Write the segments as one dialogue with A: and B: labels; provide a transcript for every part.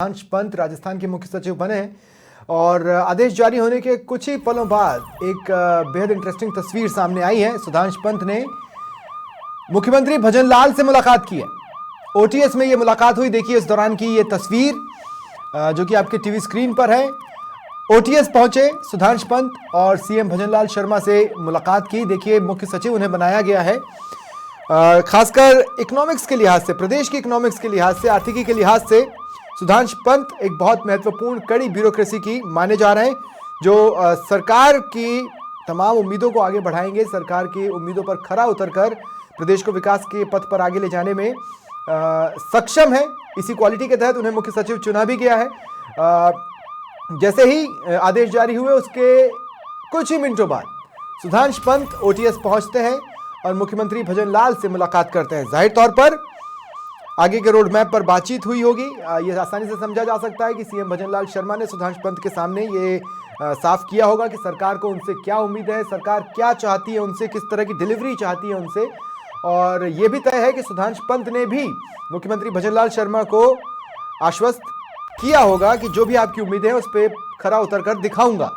A: सुधांश पंत राजस्थान के मुख्य सचिव बने हैं और आदेश जारी होने के कुछ ही पलों बाद एक बेहद इंटरेस्टिंग तस्वीर सामने आई है। सुधांश पंत ने मुख्यमंत्री भजनलाल से मुलाकात की है। ओटीएस में ये मुलाकात हुई। देखिए इस दौरान की ये तस्वीर जो कि आपके टीवी स्क्रीन पर है। ओटीएस पहुंचे सुधांश पंत और सीएम भजनलाल शर्मा से मुलाकात की। देखिए मुख्य सचिव उन्हें बनाया गया है खासकर इकोनॉमिक्स के लिहाज से, प्रदेश की इकोनॉमिक्स के लिहाज से, आर्थिकी के लिहाज से सुधांश पंत एक बहुत महत्वपूर्ण कड़ी ब्यूरोक्रेसी की माने जा रहे हैं जो सरकार की तमाम उम्मीदों को आगे बढ़ाएंगे। सरकार की उम्मीदों पर खरा उतरकर प्रदेश को विकास के पथ पर आगे ले जाने में सक्षम है। इसी क्वालिटी के तहत उन्हें मुख्य सचिव चुना भी गया है। जैसे ही आदेश जारी हुए उसके कुछ ही मिनटों बाद सुधांश पंत ओटीएस पहुंचते हैं और मुख्यमंत्री भजनलाल से मुलाकात करते हैं। जाहिर तौर पर आगे के रोड मैप पर बातचीत हुई होगी। ये आसानी से समझा जा सकता है कि सीएम भजनलाल शर्मा ने सुधांश पंत के सामने ये साफ किया होगा कि सरकार को उनसे क्या उम्मीद है, सरकार क्या चाहती है उनसे, किस तरह की डिलीवरी चाहती है उनसे। और ये भी तय है कि सुधांश पंत ने भी मुख्यमंत्री भजनलाल शर्मा को आश्वस्त किया होगा कि जो भी आपकी उम्मीदें हैं उस पर खरा उतर कर दिखाऊंगा।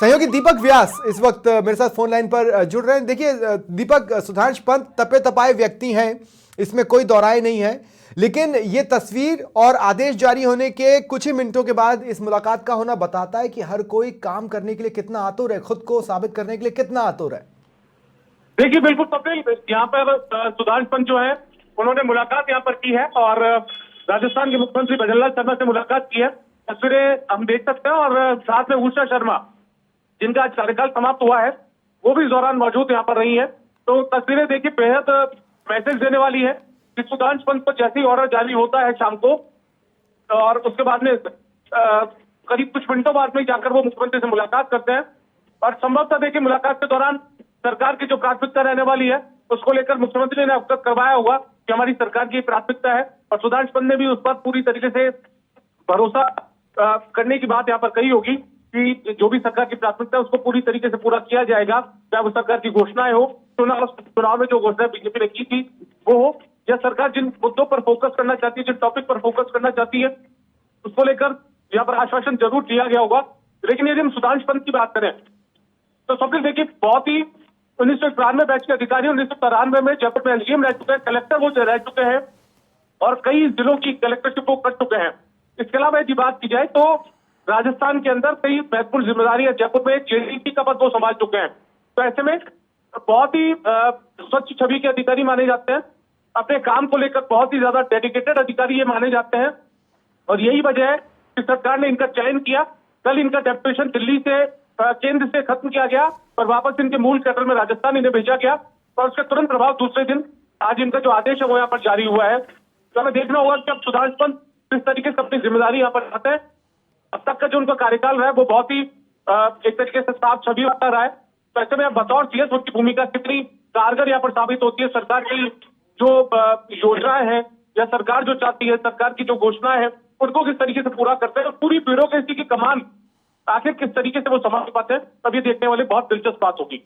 A: सहयोगी दीपक व्यास इस वक्त मेरे साथ फोन लाइन पर जुड़ रहे हैं। देखिए दीपक, सुधांश पंत तपे तपाए व्यक्ति हैं, इसमें कोई दौराय नहीं है, लेकिन ये तस्वीर और आदेश जारी होने के कुछ ही मिनटों के बाद इस मुलाकात का होना बताता है कि हर कोई काम करने के लिए कितना आतुर है, खुद को साबित करने के लिए कितना आतुर है।
B: देखिए बिल्कुल कपिल, यहाँ पर सुधांश पंत जो है उन्होंने मुलाकात यहाँ पर की है और राजस्थान के मुख्यमंत्री भजनलाल शर्मा से मुलाकात की है। तस्वीरें हम देख सकते हैं और साथ में उषा शर्मा जिनका आज कार्यकाल समाप्त हुआ है वो भी इस दौरान मौजूद यहाँ पर रही है। तो तस्वीरें देखिए बेहद मैसेज देने वाली है कि सुधांश पंत को जैसे ही ऑर्डर जारी होता है शाम को और उसके बाद में करीब कुछ मिनटों बाद में जाकर वो मुख्यमंत्री से मुलाकात करते हैं और संभवतः देखिए मुलाकात के दौरान सरकार की जो प्राथमिकता रहने वाली है उसको लेकर मुख्यमंत्री ने अवगत करवाया होगा कि हमारी सरकार की प्राथमिकता है और सुधांश पंत ने भी उस पर पूरी तरीके से भरोसा करने की बात यहाँ पर कही होगी कि जो भी सरकार की प्राथमिकता है उसको पूरी तरीके से पूरा किया जाएगा, चाहे वो सरकार की घोषणाएं हो, चुनाव में जो घोषणा बीजेपी ने की थी वो हो, या सरकार जिन मुद्दों पर फोकस करना चाहती है, जिन टॉपिक पर फोकस करना चाहती है उसको लेकर यहाँ पर आश्वासन जरूर दिया गया होगा। लेकिन यदि हम सुधांश पंत की बात करें तो सबसे देखिए बहुत ही 1991 बैच के अधिकारी 1993 में जयपुर में एलजीएम रह चुके हैं, कलेक्टर वो रह चुके हैं और कई जिलों की कलेक्टरशिप वो कर चुके हैं। इसके अलावा यदि बात की जाए तो राजस्थान के अंदर कई महत्वपूर्ण जिम्मेदारी है, जयपुर में जेडीसी का पद वो संभाल चुके हैं। तो ऐसे में बहुत ही स्वच्छ छवि के अधिकारी माने जाते हैं, अपने काम को लेकर बहुत ही ज्यादा डेडिकेटेड अधिकारी ये माने जाते हैं और यही वजह है कि सरकार ने इनका चयन किया। कल इनका डेपुटेशन दिल्ली से केंद्र से खत्म किया गया और वापस इनके मूल कैपिटल में राजस्थान इन्हें भेजा गया और उसके तुरंत प्रभाव दूसरे दिन आज इनका जो आदेश है वो यहाँ पर जारी हुआ है। तो हमें देखना होगा कि अब सुधांश पंत किस तरीके से अपनी जिम्मेदारी यहाँ पर आते हैं। अब तक का जो उनका कार्यकाल रहा है वो बहुत ही एक तरीके से साफ छवि वाला रहा है। तो ऐसे में बतौर सीएस उनकी भूमिका कितनी कारगर यहाँ पर साबित होती है, सरकार की जो योजनाएं हैं या सरकार जो चाहती है, सरकार की जो घोषणाएं हैं उनको किस तरीके से पूरा करते हैं और पूरी ब्यूरोक्रेसी की कमान आखिर किस तरीके से वो संभाल पाते हैं, तब ये देखने वाली बहुत दिलचस्प बात होगी।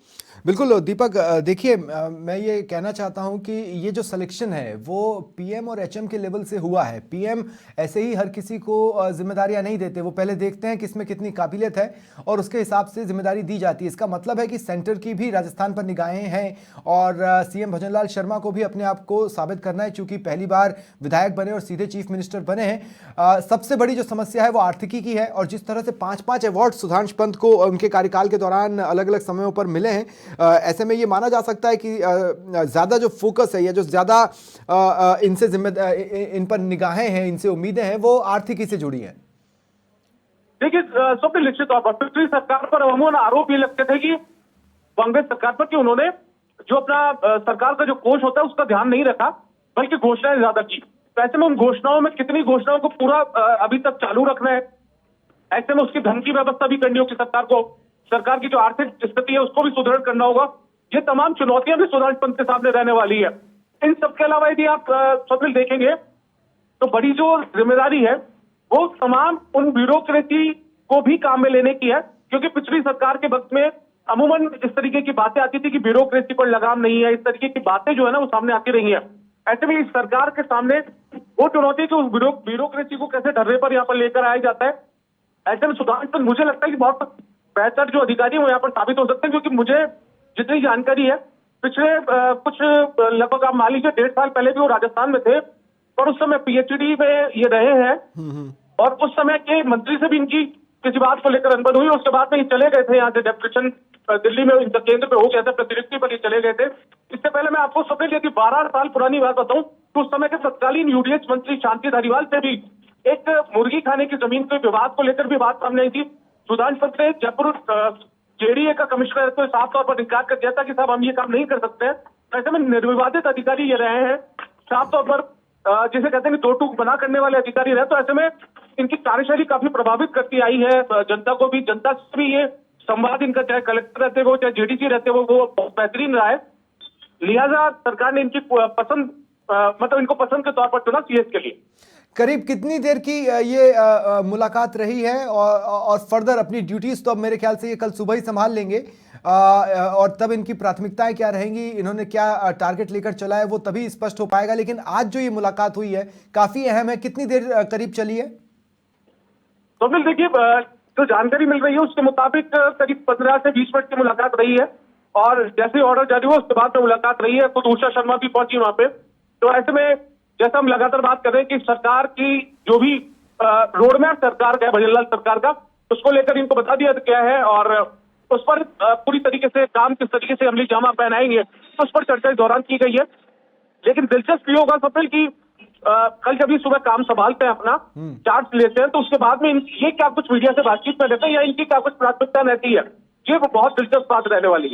A: बिल्कुल दीपक, देखिए मैं ये कहना चाहता हूं कि ये जो सिलेक्शन है वो पीएम और एचएम के लेवल से हुआ है। पीएम ऐसे ही हर किसी को जिम्मेदारियां नहीं देते, वो पहले देखते हैं कि इसमें कितनी काबिलियत है और उसके हिसाब से जिम्मेदारी दी जाती है। इसका मतलब है कि सेंटर की भी राजस्थान पर निगाहें हैं और सीएम भजनलाल शर्मा को भी अपने आप को साबित करना है, चूंकि पहली बार विधायक बने और सीधे चीफ मिनिस्टर बने हैं। सबसे बड़ी जो समस्या है वो आर्थिकी की है और जिस तरह से 5-5 अवार्ड सुधांश पंत को उनके कार्यकाल के दौरान अलग अलग समयों पर मिले हैं, ऐसे में ये माना जा सकता है कि ज्यादा जो फोकस है या जो ज्यादा इनसे इन पर निगाहें हैं, इनसे उम्मीदें हैं, वो आर्थिकी से जुड़ी हैं।
B: देखिए सबसे निश्चित तौर पर पिछली सरकार पर अमूमन आरोप ये लगते थे कि कांग्रेस सरकार पर कि उन्होंने जो अपना सरकार का जो कोष होता है उसका ध्यान नहीं रखा, बल्कि घोषणाएं ज्यादा की। तो ऐसे में उन घोषणाओं में कितनी घोषणाओं को पूरा अभी तक चालू रखना है, ऐसे में उसकी धन की व्यवस्था भी करनी होगी सरकार को, सरकार की जो आर्थिक स्थिति है उसको भी सुदृढ़ करना होगा। ये तमाम चुनौतियां भी सुधांश पंत के सामने रहने वाली है। इन सबके अलावा यदि आप स्वतंत्र देखेंगे तो बड़ी जो जिम्मेदारी है वो तमाम उन ब्यूरोक्रेसी को भी काम में लेने की है, क्योंकि पिछली सरकार के वक्त में अमूमन इस तरीके की बातें आती थी कि ब्यूरोक्रेसी पर लगाम नहीं है, इस तरीके की बातें जो है ना वो सामने आती रही है। ऐसे में इस सरकार के सामने वो चुनौती कि उस ब्यूरोक्रेसी को कैसे ढर्रे पर यहाँ पर लेकर आया जाता है। ऐसे में सुधांशु पंत मुझे लगता है कि बहुत बेहतर जो अधिकारी है वो यहाँ पर साबित हो सकते हैं, क्योंकि मुझे जितनी जानकारी है पिछले कुछ लगभग आप मान लीजिए 1.5 साल पहले भी वो राजस्थान में थे और उस समय पीएचडी में ये रहे हैं और उस समय के मंत्री से भी इनकी किसी बात को लेकर अनबन हुई। उसके बाद में ये चले गए थे यहाँ से डेप्यूटेशन दिल्ली में इनका केंद्र पे हो गया था, प्रतिनियुक्ति पर ये चले गए थे। इससे पहले मैं आपको सबसे यदि 12 साल पुरानी बात बताऊं तो उस समय के तत्कालीन यूडीएच मंत्री शांति धारीवाल से भी एक मुर्गी खाने की जमीन के विवाद को लेकर भी बात सामने आई थी। सुधांशु पंत ने जयपुर जेडीए का कमिश्नर तो साफ तौर पर इनकार कर दिया था कि साहब हम ये काम नहीं कर सकते हैं। ऐसे में निर्विवादित अधिकारी ये रहे हैं, साफ तौर पर जिसे कहते हैं कि दो टूक बना करने वाले अधिकारी रहे। तो ऐसे में इनकी कार्यशैली काफी प्रभावित करती आई है जनता को भी, जनता से भी ये संवाद इनका चाहे कलेक्टर रहते हो चाहे जेडीसी रहते हो वो बहुत बेहतरीन रहा है। लिहाजा सरकार ने इनकी पसंद मतलब इनको पसंद के तौर पर चुना सीएस के लिए।
A: करीब कितनी देर की ये मुलाकात रही है और फर्दर अपनी ड्यूटीज तो अब मेरे ख्याल से ये कल सुबह ही संभाल लेंगे और तब इनकी प्राथमिकताएं क्या रहेंगी, इन्होंने क्या टारगेट लेकर चला है वो तभी स्पष्ट हो पाएगा। लेकिन आज जो ये मुलाकात हुई है काफी अहम है, कितनी देर करीब चली है?
B: तो फिर देखिए जो जानकारी मिल रही है उसके मुताबिक करीब 15 से 20 मिनट की मुलाकात रही है और जैसे ऑर्डर जारी हुआ उसके बाद में मुलाकात रही है। खुद उषा शर्मा भी पहुंची वहां पे। तो ऐसे में जैसा हम लगातार बात कर रहे हैं कि सरकार की जो भी रोड मैप सरकार का है, भजनलाल सरकार का, उसको लेकर इनको बता दिया गया है और उस पर पूरी तरीके से काम किस तरीके से अमली जामा पहनाएंगे उस पर चर्चा इस दौरान की गई है। लेकिन दिलचस्प ये होगा स्वप्निल की कल जब ये सुबह काम संभालते हैं अपना चार्ज लेते हैं तो उसके बाद में ये क्या कुछ मीडिया से बातचीत में रहते हैं या इनकी क्या कुछ प्राथमिकता रहती है, ये बहुत दिलचस्प बात रहने वाली है।